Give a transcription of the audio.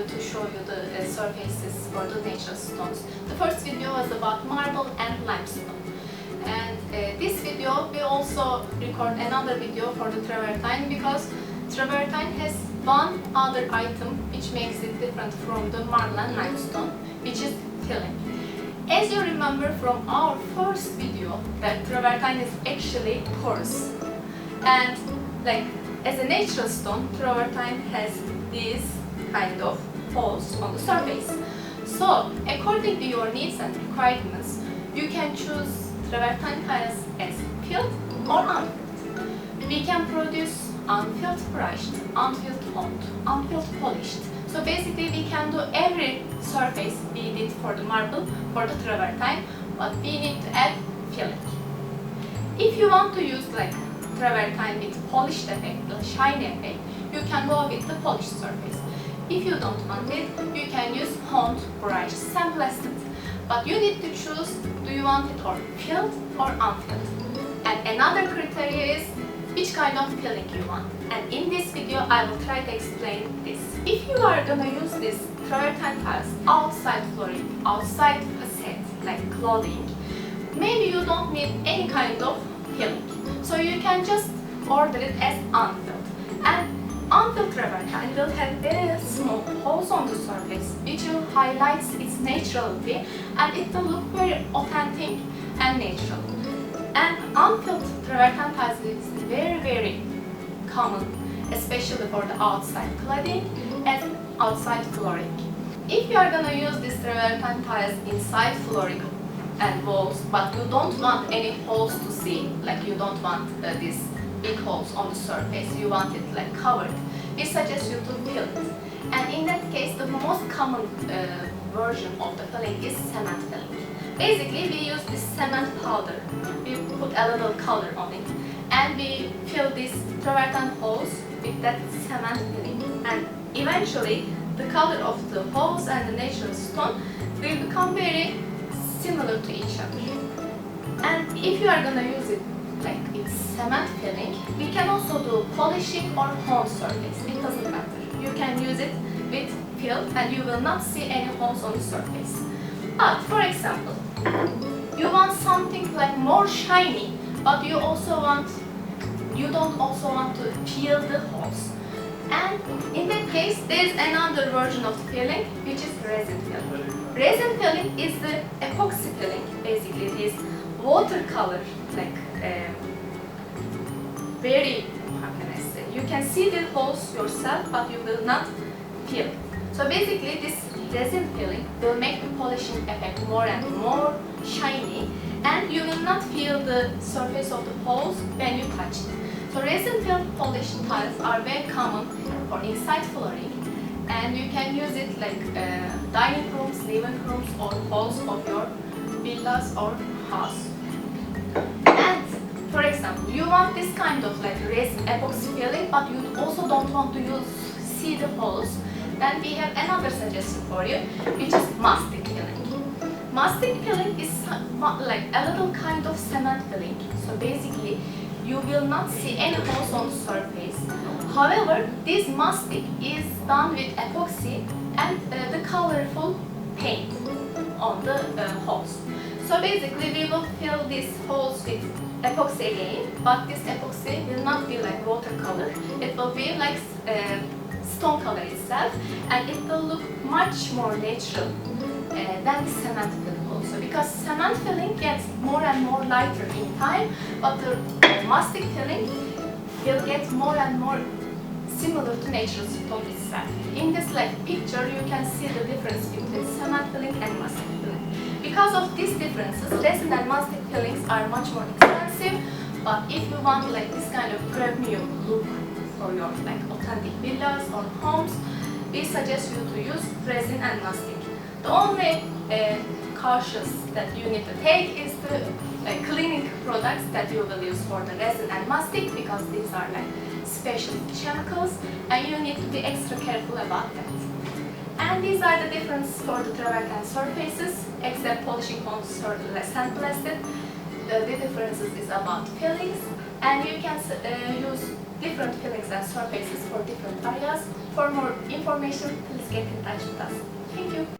to show you the surfaces for the natural stones. The first video was about marble and limestone. And this video we also record another video for the travertine, because travertine has one other item which makes it different from the marble and limestone, which is filling. As you remember from our first video, that travertine is actually porous, and like as a natural stone, travertine has these kind of holes on the surface. So according to your needs and requirements, you can choose travertine tiles as filled or unfilled. We can produce unfilled brushed, unfilled honed, unfilled polished. So basically we can do every surface we did for the marble, for the travertine, but we need to add filling. If you want to use like travertine with polished effect, the shiny effect, you can go with the polished surface. If you don't want it, you can use honed, brushed, sandblasted. But you need to choose, do you want it or filled or unfilled? And another criteria is which kind of filling you want. And in this video, I will try to explain this. If you are gonna use this travertine tiles outside flooring, outside facade, like clothing, maybe you don't need any kind of filling. So you can just order it as unfilled. And unfilled travertine will have very small holes on the surface, which will highlight its naturality, and it will look very authentic and natural. And unfilled travertine tiles is very common, especially for the outside cladding and outside flooring. If you are gonna use this travertine tiles inside flooring and walls, but you don't want any holes to see, like you don't want these big holes on the surface, you want it like covered, we suggest you to fill it. And in that case, the most common version of the filling is cement filling. Basically, we use this cement powder, we put a little color on it, and we fill these travertine holes with that cement filling. And eventually, the color of the holes and the natural stone will become very similar to each other. And if you are gonna use it like with cement filling, we can also do polishing or honed surface. It doesn't matter. You can use it with filled and you will not see any holes on the surface. But for example, you want something like more shiny, but you don't also want to peel the holes. And in that case, there is another version of the filling, which is resin filling. Resin filling is the epoxy filling. Basically, this watercolor, like very, how can I say? You can see the holes yourself, but you will not peel. So basically, this resin filling will make the polishing effect more and more shiny, and you will not feel the surface of the holes when you touch it. So resin filled polished tiles are very common for inside flooring, and you can use it like dining rooms, living rooms, or halls of your villas or house. And for example, you want this kind of like resin epoxy filling, but you also don't want to see the holes. Then we have another suggestion for you, which is MASTIC filling. MASTIC filling is like a little kind of cement filling. So basically, you will not see any holes on the surface. However, this MASTIC is done with epoxy and the colorful paint on the holes. So basically, we will fill these holes with epoxy again, but this epoxy will not be like watercolor. It will be like stone color itself, and it will look much more natural than the cement filling also, because cement filling gets more and more lighter in time, but the MASTIC filling will get more and more similar to natural stone itself. In this like picture, you can see the difference between cement filling and MASTIC filling. Because of these differences, resin and MASTIC fillings are much more expensive, but if you want like this kind of premium look for your like authentic villas or homes, we suggest you to use resin and MASTIC. The only cautious that you need to take is the cleaning products that you will use for the resin and MASTIC, because these are like special chemicals and you need to be extra careful about that. And these are the differences for the travertine surfaces, except polishing on sandblasted. The differences is about fillings, and you can use different fillings and surfaces for different areas. For more information, please get in touch with us. Thank you.